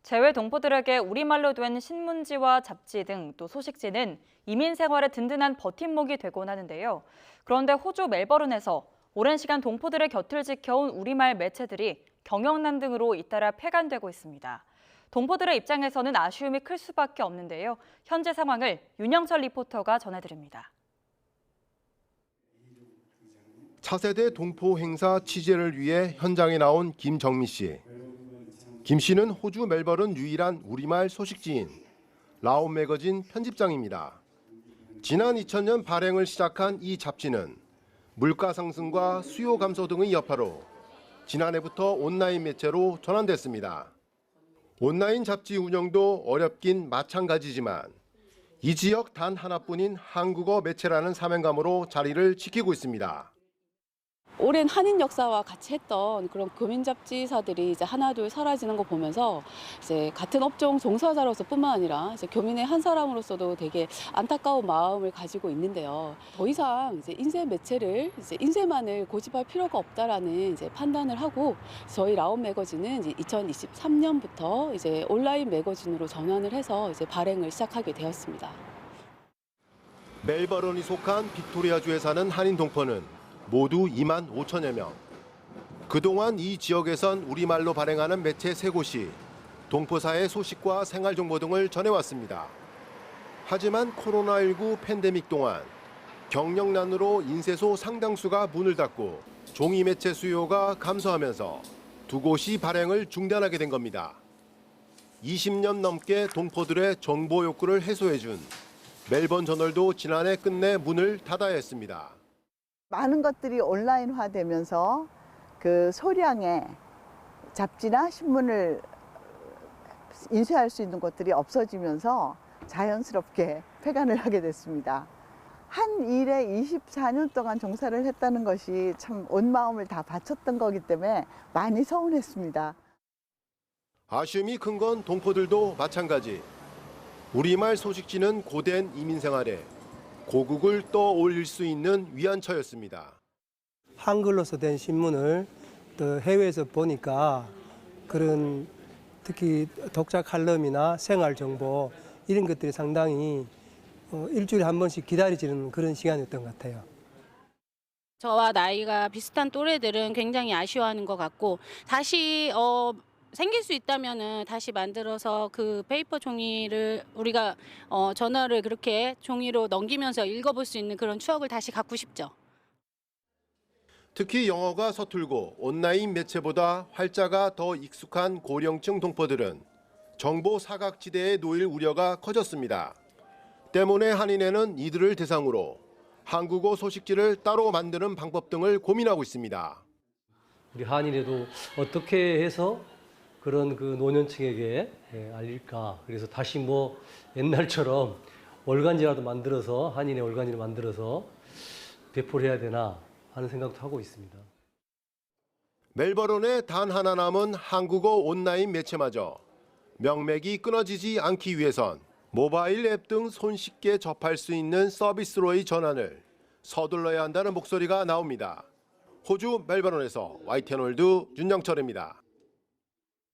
재외 동포들에게 우리말로 된 신문지와 잡지 등 또 소식지는 이민 생활의 든든한 버팀목이 되곤 하는데요. 그런데 호주 멜버른에서 오랜 시간 동포들의 곁을 지켜온 우리말 매체들이 경영난 등으로 잇따라 폐간되고 있습니다. 동포들의 입장에서는 아쉬움이 클 수밖에 없는데요. 현재 상황을 윤영철 리포터가 전해드립니다. 차세대 동포 행사 취재를 위해 현장에 나온 김정미 씨. 김 씨는 호주 멜버른 유일한 우리말 소식지인 라온 매거진 편집장입니다. 지난 2000년 발행을 시작한 이 잡지는 물가 상승과 수요 감소 등의 여파로 지난해부터 온라인 매체로 전환됐습니다. 온라인 잡지 운영도 어렵긴 마찬가지지만 이 지역 단 하나뿐인 한국어 매체라는 사명감으로 자리를 지키고 있습니다. 오랜 한인 역사와 같이 했던 그런 교민 잡지사들이 이제 하나둘 사라지는 거 보면서 이제 같은 업종 종사자로서뿐만 아니라 이제 교민의 한 사람으로서도 되게 안타까운 마음을 가지고 있는데요. 더 이상 이제 인쇄 매체를 이제 인쇄만을 고집할 필요가 없다라는 이제 판단을 하고 저희 라온 매거진은 이제 2023년부터 이제 온라인 매거진으로 전환을 해서 이제 발행을 시작하게 되었습니다. 멜버른이 속한 빅토리아주에 사는 한인 동포는 모두 2만 5천여 명. 그동안 이 지역에선 우리말로 발행하는 매체 3곳이 동포사의 소식과 생활정보 등을 전해왔습니다. 하지만 코로나19 팬데믹 동안 경영난으로 인쇄소 상당수가 문을 닫고 종이 매체 수요가 감소하면서 두 곳이 발행을 중단하게 된 겁니다. 20년 넘게 동포들의 정보 욕구를 해소해준 멜번 저널도 지난해 끝내 문을 닫아야 했습니다. 많은 것들이 온라인화되면서 그 소량의 잡지나 신문을 인쇄할 수 있는 곳들이 없어지면서 자연스럽게 폐간을 하게 됐습니다. 한 일에 24년 동안 종사를 했다는 것이 참 온 마음을 다 바쳤던 거기 때문에 많이 서운했습니다. 아쉬움이 큰 건 동포들도 마찬가지. 우리말 소식지는 고된 이민 생활에 고국을 떠올릴 수 있는 위안처였습니다. 한글로서 된 신문을 또 해외에서 보니까 그런 특히 독자 칼럼이나 생활 정보 이런 것들이 상당히 일주일에 한 번씩 기다려지는 그런 시간이었던 것 같아요. 저와 나이가 비슷한 또래들은 굉장히 아쉬워하는 것 같고 다시 생길 수 있다면은 다시 만들어서 그 페이퍼 종이를 우리가 전화를 그렇게 종이로 넘기면서 읽어볼 수 있는 그런 추억을 다시 갖고 싶죠. 특히 영어가 서툴고 온라인 매체보다 활자가 더 익숙한 고령층 동포들은 정보 사각지대에 놓일 우려가 커졌습니다. 때문에 한인회는 이들을 대상으로 한국어 소식지를 따로 만드는 방법 등을 고민하고 있습니다. 우리 한인회도 어떻게 해서 그런 그 노년층에게 알릴까. 그래서 다시 뭐 옛날처럼 월간지라도 만들어서 한인의 월간지를 만들어서 배포를 해야 되나 하는 생각도 하고 있습니다. 멜버른에 단 하나 남은 한국어 온라인 매체마저 명맥이 끊어지지 않기 위해선 모바일 앱 등 손쉽게 접할 수 있는 서비스로의 전환을 서둘러야 한다는 목소리가 나옵니다. 호주 멜버른에서 YTN 월드 윤영철입니다.